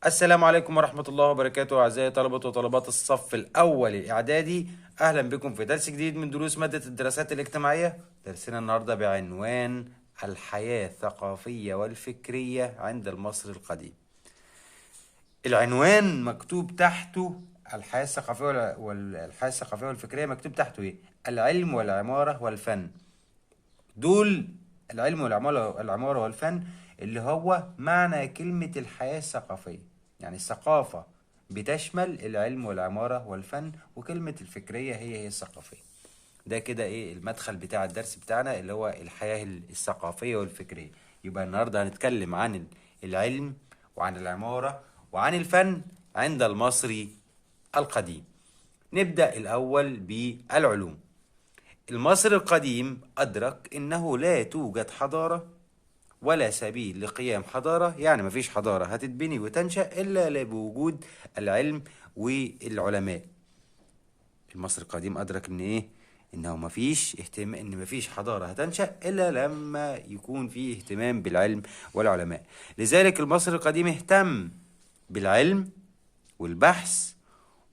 السلام عليكم ورحمة الله وبركاته أعزائي طلبة وطالبات الصف الأول الإعدادي. أهلا بكم في درس جديد من دروس مادة الدراسات الاجتماعية. درسنا النهاردة بعنوان الحياة الثقافية والفكرية عند المصري القديم. العنوان مكتوب تحته الحياة الثقافية والحياة الثقافية والفكرية، مكتوب تحته إيه؟ العلم والعمارة والفن. دول العلم والعمارة والفن اللي هو معنى كلمة الحياة الثقافية، يعني الثقافة بتشمل العلم والعمارة والفن، وكلمة الفكرية هي الثقافية. ده كده ايه المدخل بتاع الدرس بتاعنا اللي هو الحياة الثقافية والفكرية. يبقى النهاردة هنتكلم عن العلم وعن العمارة وعن الفن عند المصري القديم. نبدأ الأول بالعلوم. المصري القديم أدرك إنه لا توجد حضارة ولا سبيل لقيام حضارة، يعني مفيش حضارة هتتبني وتنشأ إلا بوجود العلم والعلماء. المصري القديم أدرك إن إيه؟ إنه مفيش حضارة هتنشأ إلا لما يكون فيه اهتمام بالعلم والعلماء. لذلك المصري القديم اهتم بالعلم والبحث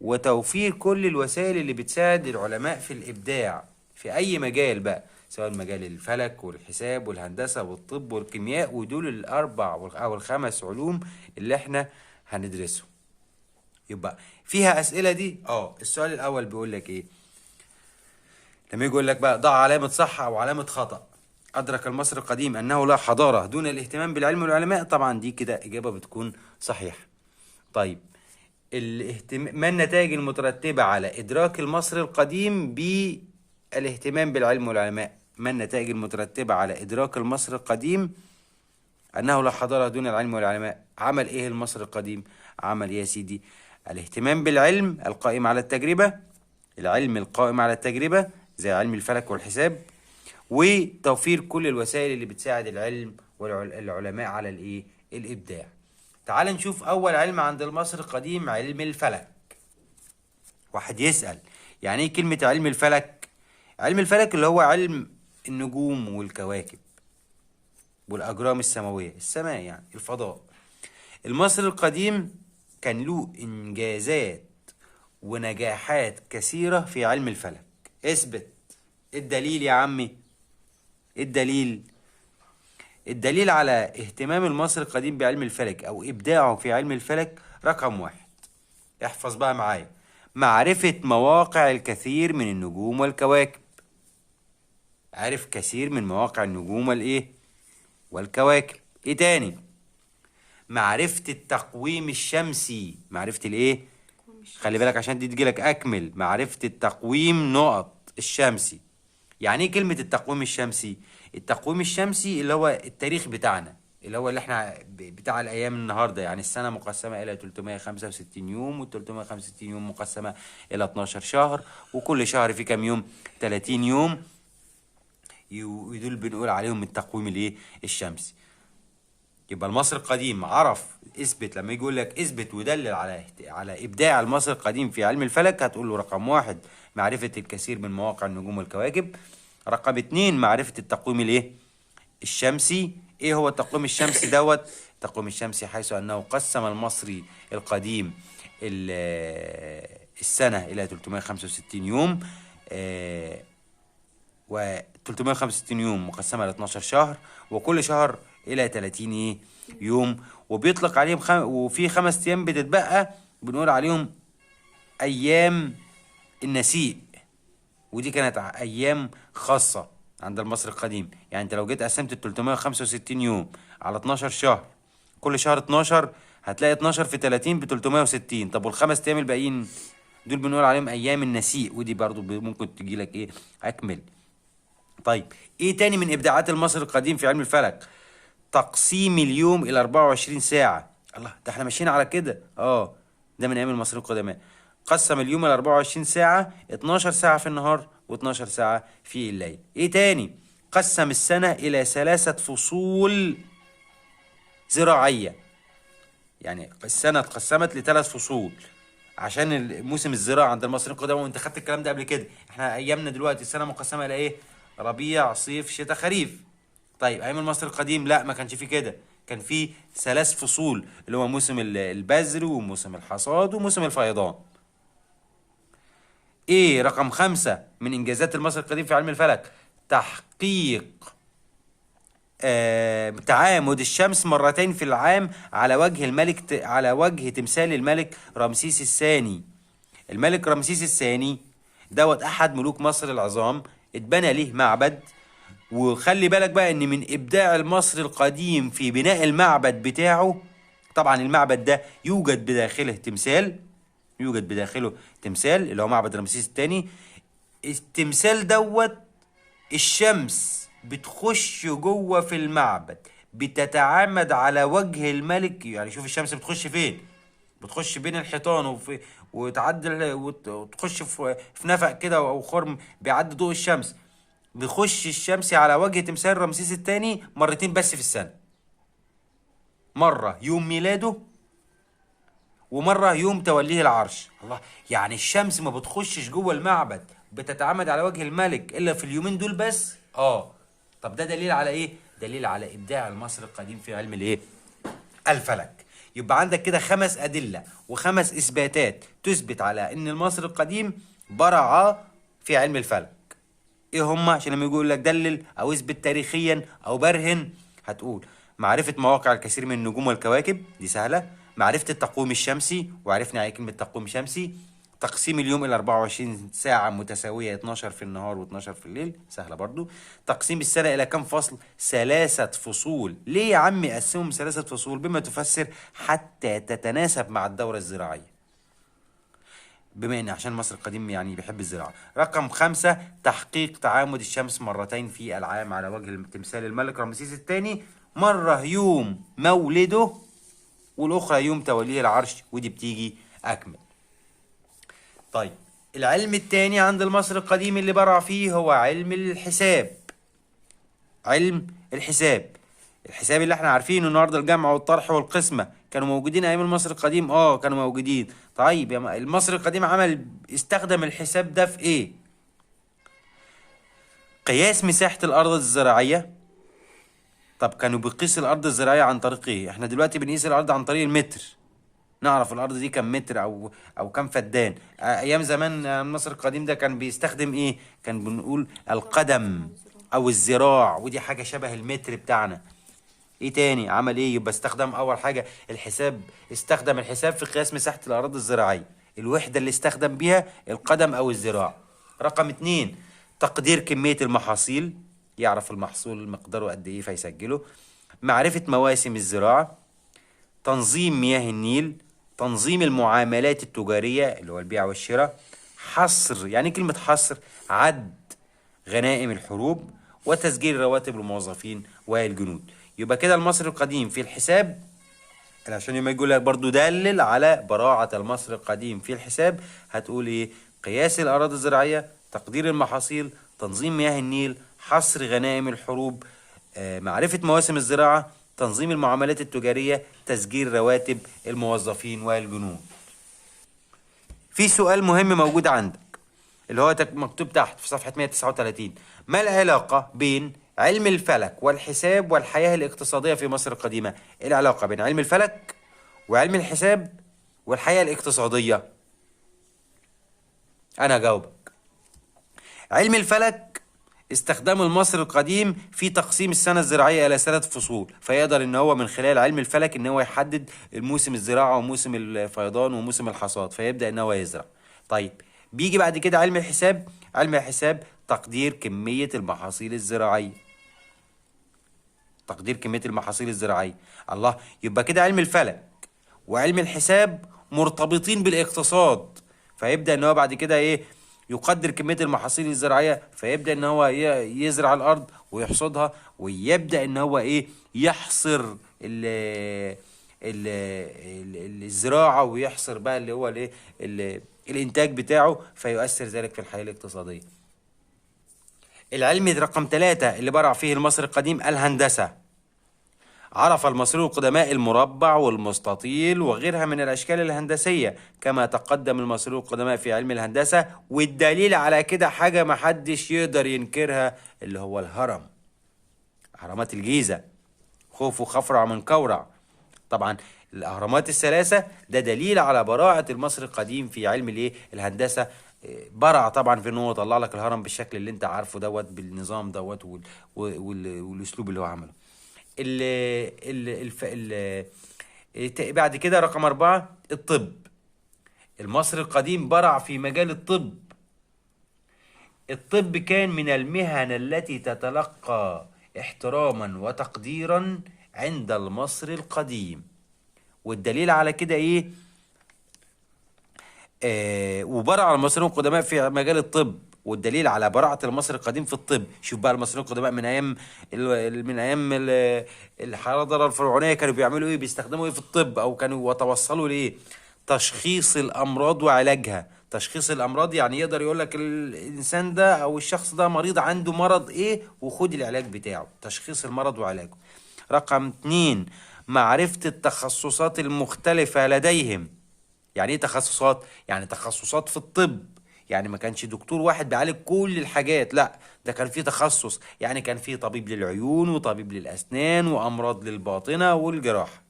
وتوفير كل الوسائل اللي بتساعد العلماء في الإبداع في أي مجال بقى، سواء مجال الفلك والحساب والهندسة والطب والكيمياء، ودول الأربع أو الخمس علوم اللي احنا هندرسهم. يبقى فيها أسئلة دي. السؤال الأول بيقول لك إيه؟ لما يجي يقول لك بقى ضع علامة صح أو علامة خطأ. أدرك المصري القديم أنه لا حضارة دون الاهتمام بالعلم والعلماء. طبعا دي كده إجابة بتكون صحيحة. طيب، ما النتائج المترتبة على إدراك المصري القديم بالاهتمام بالعلم والعلماء؟ ما النتائج المترتبة على إدراك المصري القديم أنه لا حضارة دون العلم والعلماء؟ عمل إيه المصري القديم؟ عمل إيه يا سيدي؟ الاهتمام بالعلم القائم على التجربة، العلم القائم على التجربة زي علم الفلك والحساب، وتوفير كل الوسائل اللي بتساعد العلم والعلماء على الإبداع. تعال نشوف أول علم عند المصري القديم، علم الفلك. واحد يسأل يعني إيه كلمة علم الفلك؟ علم الفلك اللي هو علم النجوم والكواكب والأجرام السماوية، السماء يعني الفضاء. المصري القديم كان له إنجازات ونجاحات كثيرة في علم الفلك. اثبت. الدليل يا عمي، الدليل الدليل على اهتمام المصري القديم بعلم الفلك أو إبداعه في علم الفلك. رقم واحد، احفظ بقى معايا، معرفة مواقع الكثير من النجوم والكواكب. عرف كثير من مواقع النجوم والكواكب. ايه تاني؟ معرفة التقويم الشمسي. معرفة الايه؟ خلي بالك عشان دي تجيلك اكمل. معرفة التقويم نقط الشمسي. يعني ايه كلمة التقويم الشمسي؟ التقويم الشمسي اللي هو التاريخ بتاعنا، اللي هو اللي احنا بتاع الايام النهارده. يعني السنه مقسمه الى 365 يوم، وال 365 يوم مقسمه الى 12 شهر، وكل شهر فيه كام يوم؟ 30 يوم. ودول بنقول عليهم التقويم الشمسي. يبقى المصري القديم عرف. اثبت. لما يجي يقول لك اثبت ودلل على ابداع المصري القديم في علم الفلك، هتقول له رقم واحد، معرفة الكثير من مواقع النجوم والكواكب. رقم اتنين، معرفة التقويم الشمسي. ايه هو التقويم الشمسي دوت؟ التقويم الشمسي حيث انه قسم المصري القديم السنة الى 365 يوم، و 365 يوم مقسمة ل 12 شهر، وكل شهر إلى 30 يوم. وبيطلق عليهم وفي 5 أيام بتتبقى بنقول عليهم أيام النسيء، ودي كانت أيام خاصة عند المصري القديم. يعني أنت لو جيت قسمت ال 365 يوم على 12 شهر، كل شهر 12، هتلاقي 12 في 30 ب 360. طب والخمس أيام الباقيين دول بنقول عليهم أيام النسيء، ودي برضو ممكن تجي لك أكمل. طيب، ايه تاني من ابداعات المصري القديم في علم الفلك؟ تقسيم اليوم الى 24 ساعة. الله، ده احنا ماشيين على كده. ده من ايام المصريين القدماء. قسم اليوم الى 24 ساعة، 12 ساعة في النهار و12 ساعة في الليل. ايه تاني؟ قسم السنة الى 3 فصول زراعية. يعني السنة اتقسمت ل3 فصول عشان موسم الزراعة عند المصريين القدماء. وانت خدت الكلام ده قبل كده. احنا ايامنا دلوقتي السنة مقسمة الى ايه؟ ربيع، صيف، شتاء، خريف. طيب ايام المصري القديم لا، ما كانش فيه كده. كان في 3 فصول اللي هو موسم البذر وموسم الحصاد وموسم الفيضان. ايه رقم 5 من انجازات المصري القديم في علم الفلك؟ تحقيق تعامد الشمس مرتين في العام على وجه على وجه تمثال الملك رمسيس الثاني. الملك رمسيس الثاني دوت احد ملوك مصر العظام، اتبنى ليه معبد. وخلي بالك بقى ان من ابداع المصري القديم في بناء المعبد بتاعه، طبعا المعبد ده يوجد بداخله تمثال اللي هو معبد رمسيس الثاني. التمثال دوت الشمس بتخش جوه في المعبد، بتتعامد على وجه الملك. يعني شوف الشمس بتخش فين، بتخش بين الحيطان وتعدي وتخش في نفق كده او خرم بيعدي ضوء الشمس. بيخش الشمس على وجه تمثال رمسيس الثاني مرتين بس في السنة، مرة يوم ميلاده ومرة يوم توليه العرش. الله، يعني الشمس ما بتخشش جوه المعبد بتتعامد على وجه الملك إلا في اليومين دول بس. طب ده دليل على إيه؟ دليل على إبداع المصري القديم في علم الإيه؟ الفلك. يبقى عندك كده 5 أدلة و5 إثباتات تثبت على إن المصري القديم برع في علم الفلك. إيه هما؟ عشان لما يقول لك دلل أو اثبت تاريخيا أو برهن، هتقول معرفة مواقع الكثير من النجوم والكواكب، دي سهلة. معرفة التقويم الشمسي، وعرفنا يعني كلمة تقويم شمسي. تقسيم اليوم إلى 24 ساعة متساوية، 12 في النهار و12 في الليل، سهلة برضو. تقسيم السنة إلى كم فصل؟ 3 فصول. ليه يا عمي قسمهم 3 فصول؟ بما تفسر حتى تتناسب مع الدورة الزراعية، بما ان عشان مصر القديم يعني بيحب الزراعة. رقم 5 تحقيق تعامد الشمس مرتين في العام على وجه تمثال الملك رمسيس الثاني، مرة يوم مولده والاخرى يوم توليه العرش، ودي بتيجي اكمل. طيب العلم الثاني عند المصري القديم اللي برع فيه هو علم الحساب. علم الحساب اللي احنا عارفينه النهارده، الجمع والطرح والقسمة كانوا موجودين ايام المصري القديم. كانوا موجودين. طيب يا المصري القديم استخدم الحساب ده في ايه؟ قياس مساحة الارض الزراعية. طب كانوا بيقيس الارض الزراعية عن طريق ايه؟ احنا دلوقتي بنقيس الارض عن طريق المتر، نعرف الارض دي كم متر او كم فدان. ايام زمان المصري القديم ده كان بيستخدم ايه؟ كان بنقول القدم او الذراع، ودي حاجة شبه المتر بتاعنا. ايه تاني عمل ايه؟ يبقى استخدم اول حاجة استخدم الحساب في قياس مساحة الاراضي الزراعية. الوحدة اللي استخدم بيها القدم او الذراع. رقم 2 تقدير كمية المحاصيل، يعرف المحصول مقداره قد ايه فيسجله. معرفة مواسم الزراعة. تنظيم مياه النيل. تنظيم المعاملات التجارية اللي هو البيع والشراء. حصر، يعني كلمة حصر، عد غنائم الحروب. وتسجيل رواتب الموظفين والجنود. يبقى كده المصري القديم في الحساب، عشان يوم يقول لك برضو دلل على براعة المصري القديم في الحساب، هتقول ايه؟ قياس الأراضي الزراعية، تقدير المحاصيل، تنظيم مياه النيل، حصر غنائم الحروب، معرفة مواسم الزراعة، تنظيم المعاملات التجارية، تسجيل رواتب الموظفين والجنود. في سؤال مهم موجود عندك اللي هو مكتوب تحت في صفحة 139. ما العلاقة بين علم الفلك والحساب والحياة الاقتصادية في مصر القديمة؟ ايه العلاقة بين علم الفلك وعلم الحساب والحياة الاقتصادية؟ انا هجاوبك. علم الفلك استخدام المصري القديم في تقسيم السنة الزراعية إلى 3 فصول، فيقدر إن هو من خلال علم الفلك إن هو يحدد الموسم الزراعة وموسم الفيضان وموسم الحصاد، فيبدأ إن هو يزرع. طيب بيجي بعد كده علم الحساب. علم الحساب تقدير كمية المحاصيل الزراعية. الله، يبقى كده علم الفلك وعلم الحساب مرتبطين بالاقتصاد، فيبدأ ان هو بعد كده ايه؟ يقدر كمية المحاصيل الزراعية، فيبدأ ان هو يزرع الارض ويحصدها، ويبدأ ان هو ايه؟ يحصر الزراعة، ويحصر بقى اللي هو الايه؟ الانتاج بتاعه، فيؤثر ذلك في الحياة الاقتصادية. العلم رقم 3 اللي برع فيه المصري القديم الهندسة. عرف المصريون القدماء المربع والمستطيل وغيرها من الأشكال الهندسية، كما تقدم المصريون القدماء في علم الهندسة. والدليل على كده حاجة محدش يقدر ينكرها، اللي هو الهرم، أهرامات الجيزة. خوف وخفرع من كورع. طبعا الأهرامات الثلاثة ده دليل على براعة المصري القديم في علم الايه الهندسة. برع طبعا في ان هو يطلع لك الهرم بالشكل اللي انت عارفه دوت، بالنظام دوت والاسلوب اللي هو عمله. ال بعد كده رقم 4 الطب. المصري القديم برع في مجال الطب. الطب كان من المهن التي تتلقى احتراما وتقديرا عند المصري القديم. والدليل على كده ايه؟ وبرع المصريين القدماء في مجال الطب. والدليل على براعة المصري القديم في الطب، شوف بقى المصريين القدماء من ايام الحضارة الفرعونية كانوا بيعملوا ايه، بيستخدموا ايه في الطب، او كانوا وتوصلوا لايه؟ تشخيص الامراض وعلاجها. تشخيص الامراض يعني يقدر يقول لك الانسان ده او الشخص ده مريض عنده مرض ايه وخد العلاج بتاعه. تشخيص المرض وعلاجه. رقم 2 معرفة التخصصات المختلفة لديهم. يعني ايه تخصصات؟ يعني تخصصات في الطب. يعني ما كانش دكتور واحد بيعالج كل الحاجات، لا ده كان في تخصص. يعني كان في طبيب للعيون وطبيب للأسنان وأمراض للباطنة والجراحة.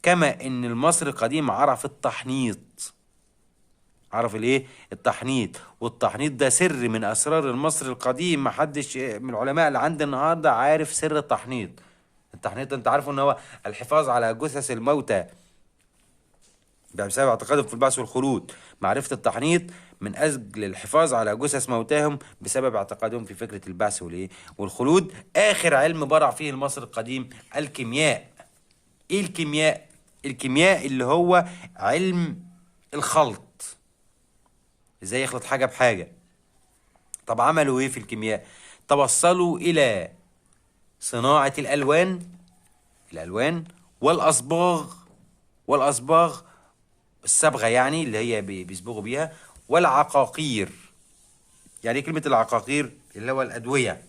كما ان المصري القديم عرف التحنيط. عرف الايه؟ التحنيط. والتحنيط ده سر من اسرار المصري القديم، محدش من العلماء اللي عند النهارده عارف سر التحنيط. التحنيط انت عارفه ان هو الحفاظ على جثث الموتى بسبب اعتقادهم في البعث والخلود. معرفة التحنيط من أجل الحفاظ على جثث موتاهم بسبب اعتقادهم في فكرة البعث والإيه والخلود. آخر علم برع فيه المصري القديم الكيمياء. إيه الكيمياء؟ الكيمياء اللي هو علم الخلط، إزاي يخلط حاجة بحاجة. طب عملوا إيه في الكيمياء؟ توصلوا إلى صناعة الألوان والأصباغ الصبغة يعني اللي هي بيصبغوا بيها، والعقاقير. يعني كلمة العقاقير اللي هو الأدوية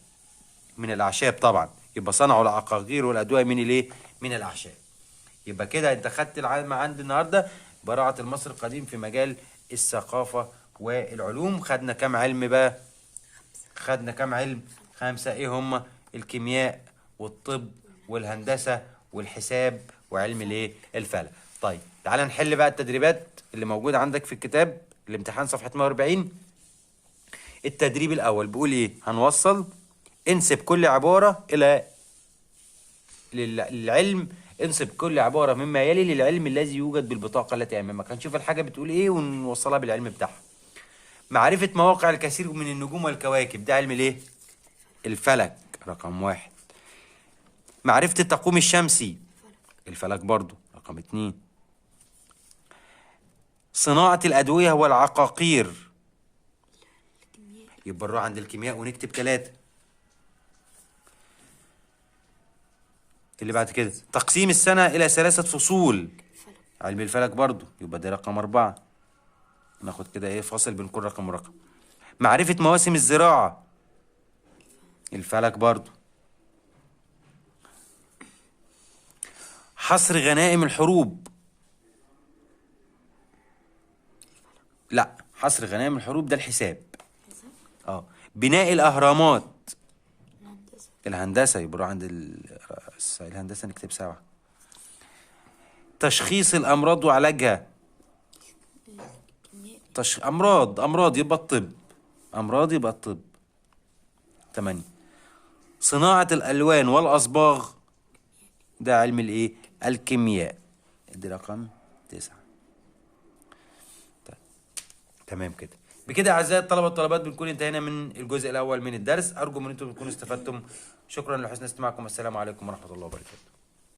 من الأعشاب طبعا. يبقى صنعوا العقاقير والأدوية من الايه؟ من الأعشاب. يبقى كده انت خدت العلم عندي النهارده براعة المصري القديم في مجال الثقافة والعلوم. خدنا كام علم بقى؟ خدنا كام علم؟ 5. ايه هم؟ الكيمياء والطب والهندسة والحساب وعلم الايه؟ الفلك. طيب تعال نحل بقى التدريبات اللي موجودة عندك في الكتاب الامتحان صفحة 140. التدريب الأول بيقول ايه؟ هنوصل انسب كل عبارة إلى للعلم. انسب كل عبارة مما يلي للعلم الذي يوجد بالبطاقة التي أمامك. هنشوف الحاجة بتقول ايه ونوصلها بالعلم بتاعها. معرفة مواقع الكثير من النجوم والكواكب، ده علم الايه؟ الفلك رقم 1. معرفة التقويم الشمسي، الفلك برضو رقم 2. صناعة الأدوية والعقاقير، يبقى نروح عند الكيمياء ونكتب 3. اللي بعد كده تقسيم السنة إلى 3 فصول، علم الفلك برضو، يبقى ده رقم 4. ناخد كده ايه فاصل بين كل رقم ورقم. معرفة مواسم الزراعة، الفلك برضو. حصر غنائم الحروب، لا حصر غنائم الحروب ده الحساب. بناء الأهرامات، الهندسة، يبقى نروح عند الهندسة نكتب 7. تشخيص الأمراض وعلاجها، أمراض يبقى الطب، أمراض يبقى الطب. 8. صناعة الألوان والأصباغ، ده علم الإيه؟ الكيمياء، دي رقم 9. تمام كده. بكده اعزائي الطلبه والطالبات بنكون انتهينا من الجزء الاول من الدرس. ارجو ان انتم تكونوا استفدتم. شكرا لحسن استماعكم. السلام عليكم ورحمه الله وبركاته.